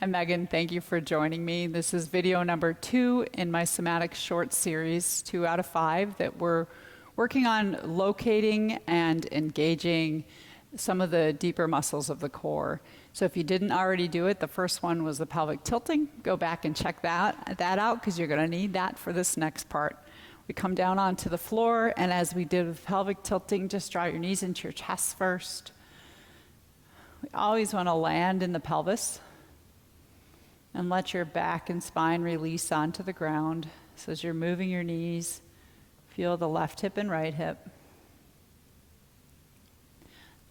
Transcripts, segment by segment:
I'm Megan. Thank you for joining me. This is video number 2 in my somatic short series, 2 out of 5, that we're working on locating and engaging some of the deeper muscles of the core. So if you didn't already do it, the first one was the pelvic tilting. Go back and check that out because you're going to need that for this next part. We come down onto the floor, and as we did with pelvic tilting, just draw your knees into your chest first. We always want to land in the pelvis and let your back and spine release onto the ground. So as you're moving your knees, feel the left hip and right hip.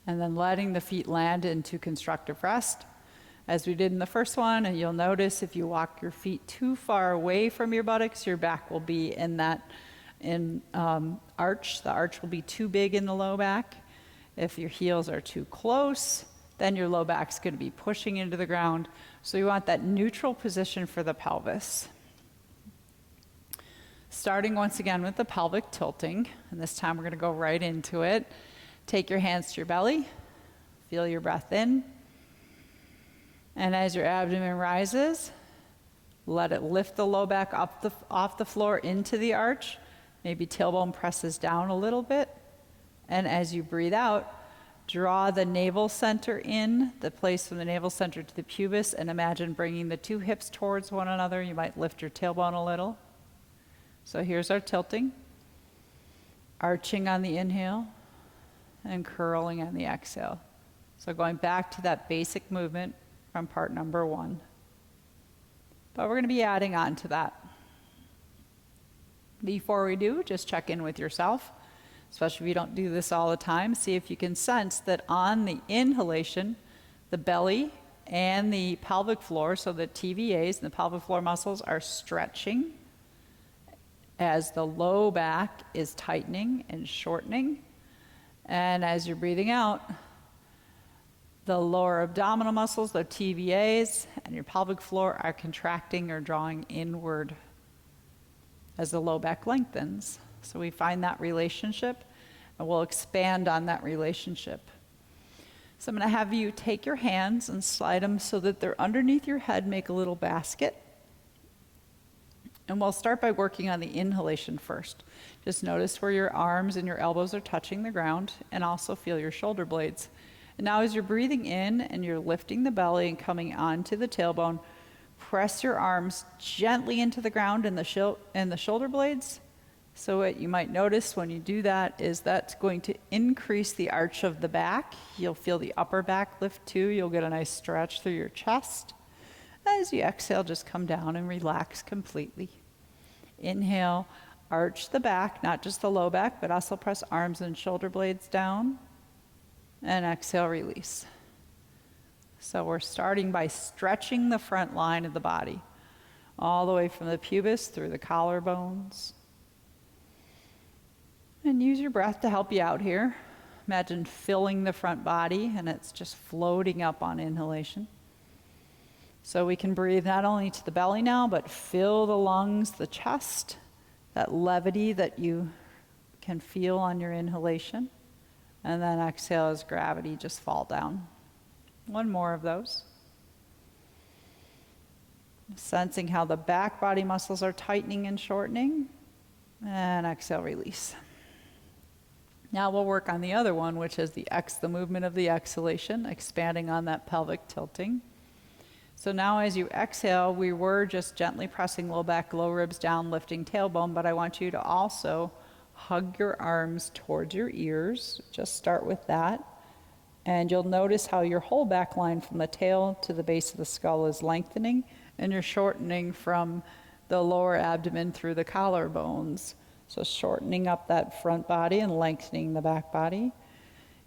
And then letting the feet land into constructive rest, as we did in the first one. And you'll notice if you walk your feet too far away from your buttocks, your back will be in that arch. The arch will be too big in the low back. If your heels are too close, then your low back's going to be pushing into the ground. So you want that neutral position for the pelvis. Starting once again with the pelvic tilting, and this time we're going to go right into it. Take your hands to your belly, feel your breath in, and as your abdomen rises, let it lift the low back off the floor into the arch. Maybe tailbone presses down a little bit, and as you breathe out, draw the navel center in, the place from the navel center to the pubis, and imagine bringing the two hips towards one another. You might lift your tailbone a little. So here's our tilting. Arching on the inhale and curling on the exhale. So going back to that basic movement from part number 1. But we're going to be adding on to that. Before we do, just check in with yourself. Especially if you don't do this all the time, see if you can sense that on the inhalation, the belly and the pelvic floor, so the TVAs and the pelvic floor muscles are stretching as the low back is tightening and shortening. And as you're breathing out, the lower abdominal muscles, the TVAs, and your pelvic floor are contracting or drawing inward as the low back lengthens. So we find that relationship, and we'll expand on that relationship. So I'm going to have you take your hands and slide them so that they're underneath your head, make a little basket. And we'll start by working on the inhalation first. Just notice where your arms and your elbows are touching the ground, and also feel your shoulder blades. And now as you're breathing in and you're lifting the belly and coming onto the tailbone, press your arms gently into the ground and the shoulder blades. So what you might notice when you do that is that's going to increase the arch of the back. You'll feel the upper back lift too. You'll get a nice stretch through your chest. As you exhale, just come down and relax completely. Inhale, arch the back, not just the low back, but also press arms and shoulder blades down. And exhale, release. So we're starting by stretching the front line of the body, all the way from the pubis through the collarbones. And use your breath to help you out here. Imagine filling the front body, and it's just floating up on inhalation. So we can breathe not only to the belly now, but fill the lungs, the chest, that levity that you can feel on your inhalation. And then exhale as gravity just fall down. One more of those. Sensing how the back body muscles are tightening and shortening. And exhale, release. Now we'll work on the other one, which is the movement of the exhalation, expanding on that pelvic tilting. So now as you exhale, we were just gently pressing low back, low ribs down, lifting tailbone, but I want you to also hug your arms towards your ears. Just start with that. And you'll notice how your whole back line from the tail to the base of the skull is lengthening, and you're shortening from the lower abdomen through the collarbones. So shortening up that front body and lengthening the back body.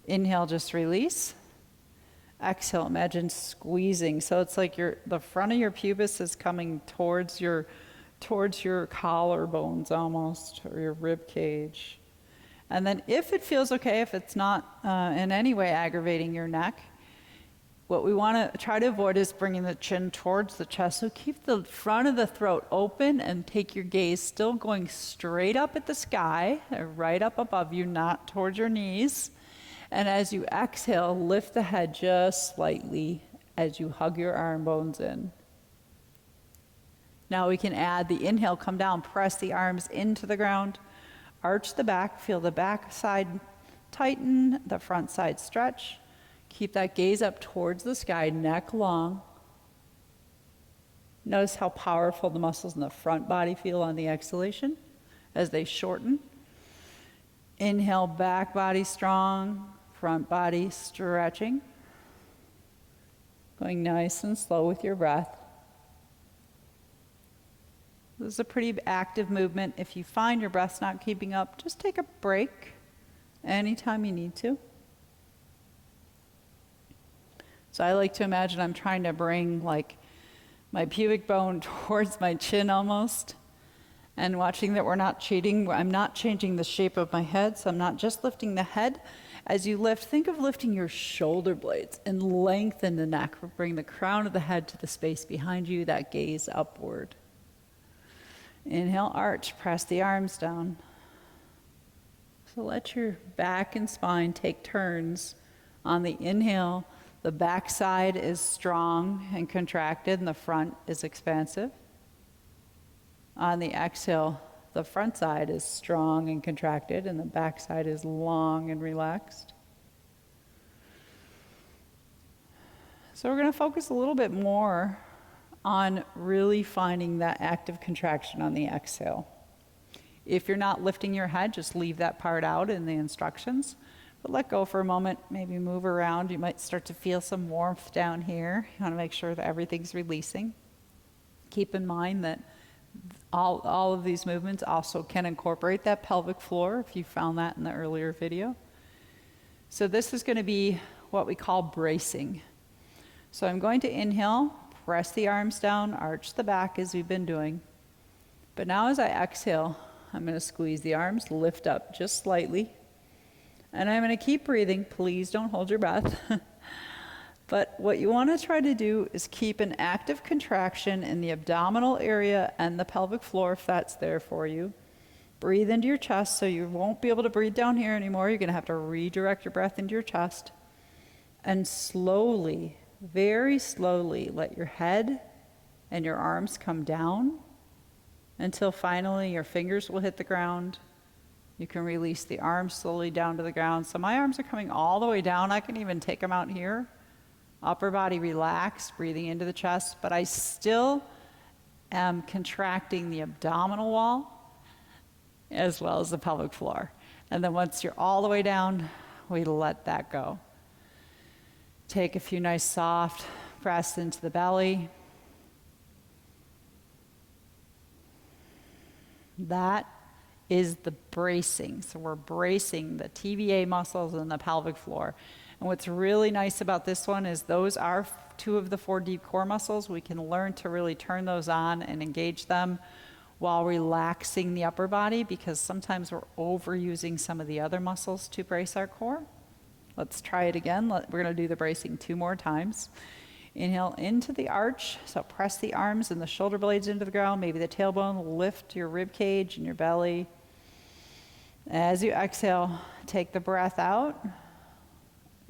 Inhale, just release. Exhale, imagine squeezing. So it's like the front of your pubis is coming towards your collarbones almost, or your rib cage. And then if it feels okay, if it's not in any way aggravating your neck, what we want to try to avoid is bringing the chin towards the chest. So keep the front of the throat open and take your gaze still going straight up at the sky, right up above you, not towards your knees. And as you exhale, lift the head just slightly as you hug your arm bones in. Now we can add the inhale, come down, press the arms into the ground, arch the back, feel the back side tighten, the front side stretch. Keep that gaze up towards the sky, neck long. Notice how powerful the muscles in the front body feel on the exhalation as they shorten. Inhale, back body strong, front body stretching. Going nice and slow with your breath. This is a pretty active movement. If you find your breath's not keeping up, just take a break anytime you need to. So I like to imagine I'm trying to bring like my pubic bone towards my chin almost, and watching that we're not cheating. I'm not changing the shape of my head, so I'm not just lifting the head. As you lift, think of lifting your shoulder blades and lengthen the neck. Bring the crown of the head to the space behind you, that gaze upward. Inhale, arch, press the arms down. So let your back and spine take turns. On the inhale, the back side is strong and contracted, and the front is expansive. On the exhale, the front side is strong and contracted, and the back side is long and relaxed. So we're going to focus a little bit more on really finding that active contraction on the exhale. If you're not lifting your head, just leave that part out in the instructions. But let go for a moment, maybe move around. You might start to feel some warmth down here. You want to make sure that everything's releasing. Keep in mind that all of these movements also can incorporate that pelvic floor, if you found that in the earlier video. So this is going to be what we call bracing. So I'm going to inhale, press the arms down, arch the back as we've been doing. But now as I exhale, I'm going to squeeze the arms, lift up just slightly. And I'm going to keep breathing. Please don't hold your breath. But what you want to try to do is keep an active contraction in the abdominal area and the pelvic floor if that's there for you. Breathe into your chest, so you won't be able to breathe down here anymore. You're going to have to redirect your breath into your chest. And slowly, very slowly, let your head and your arms come down until finally your fingers will hit the ground. You can release the arms slowly down to the ground. So my arms are coming all the way down. I can even take them out here. Upper body relaxed, breathing into the chest, but I still am contracting the abdominal wall as well as the pelvic floor. And then once you're all the way down, we let that go. Take a few nice soft breaths into the belly. That is the bracing. So we're bracing the TVA muscles and the pelvic floor. And what's really nice about this one is those are two of the 4 deep core muscles. We can learn to really turn those on and engage them while relaxing the upper body, because sometimes we're overusing some of the other muscles to brace our core. Let's try it again. We're going to do the bracing 2 more times. Inhale into the arch, so press the arms and the shoulder blades into the ground, maybe the tailbone, lift your rib cage and your belly. As you exhale, take the breath out,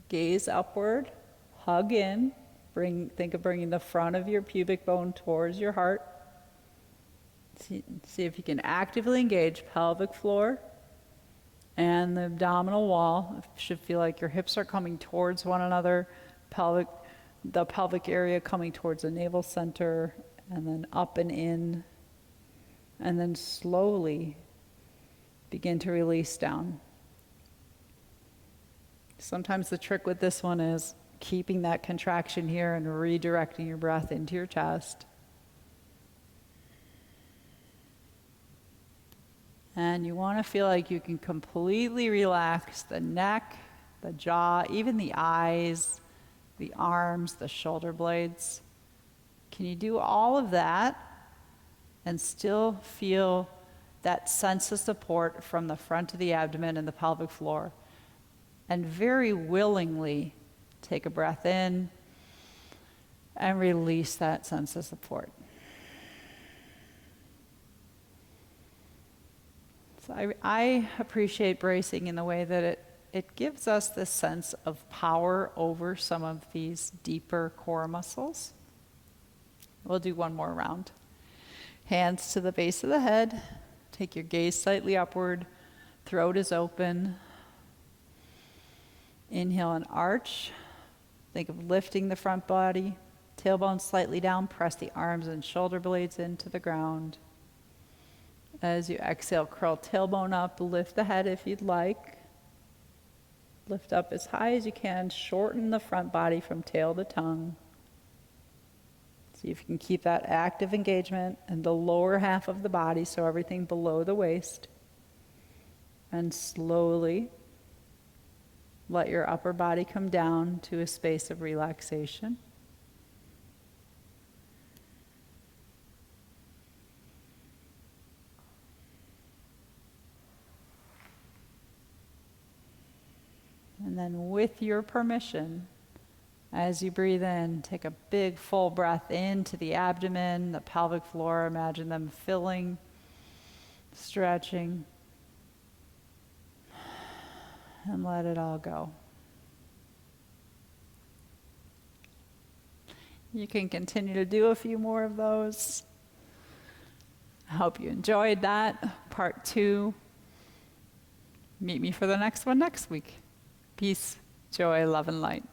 gaze upward, hug in, think of bringing the front of your pubic bone towards your heart. See if you can actively engage pelvic floor and the abdominal wall. It should feel like your hips are coming towards one another, the pelvic area coming towards the navel center, and then up and in, and then slowly begin to release down. Sometimes the trick with this one is keeping that contraction here and redirecting your breath into your chest. And you want to feel like you can completely relax the neck, the jaw, even the eyes, the arms, the shoulder blades. Can you do all of that and still feel that sense of support from the front of the abdomen and the pelvic floor? And very willingly take a breath in and release that sense of support. So I appreciate bracing in the way that it gives us this sense of power over some of these deeper core muscles. We'll do one more round. Hands to the base of the head. Take your gaze slightly upward. Throat is open. Inhale and arch. Think of lifting the front body. Tailbone slightly down. Press the arms and shoulder blades into the ground. As you exhale, curl tailbone up. Lift the head if you'd like. Lift up as high as you can. Shorten the front body from tail to tongue. See if you can keep that active engagement in the lower half of the body, so everything below the waist. And slowly let your upper body come down to a space of relaxation. And then with your permission, as you breathe in, take a big full breath into the abdomen, the pelvic floor. Imagine them filling, stretching, and let it all go. You can continue to do a few more of those. I hope you enjoyed that. Part 2. Meet me for the next one next week. Peace, joy, love, and light.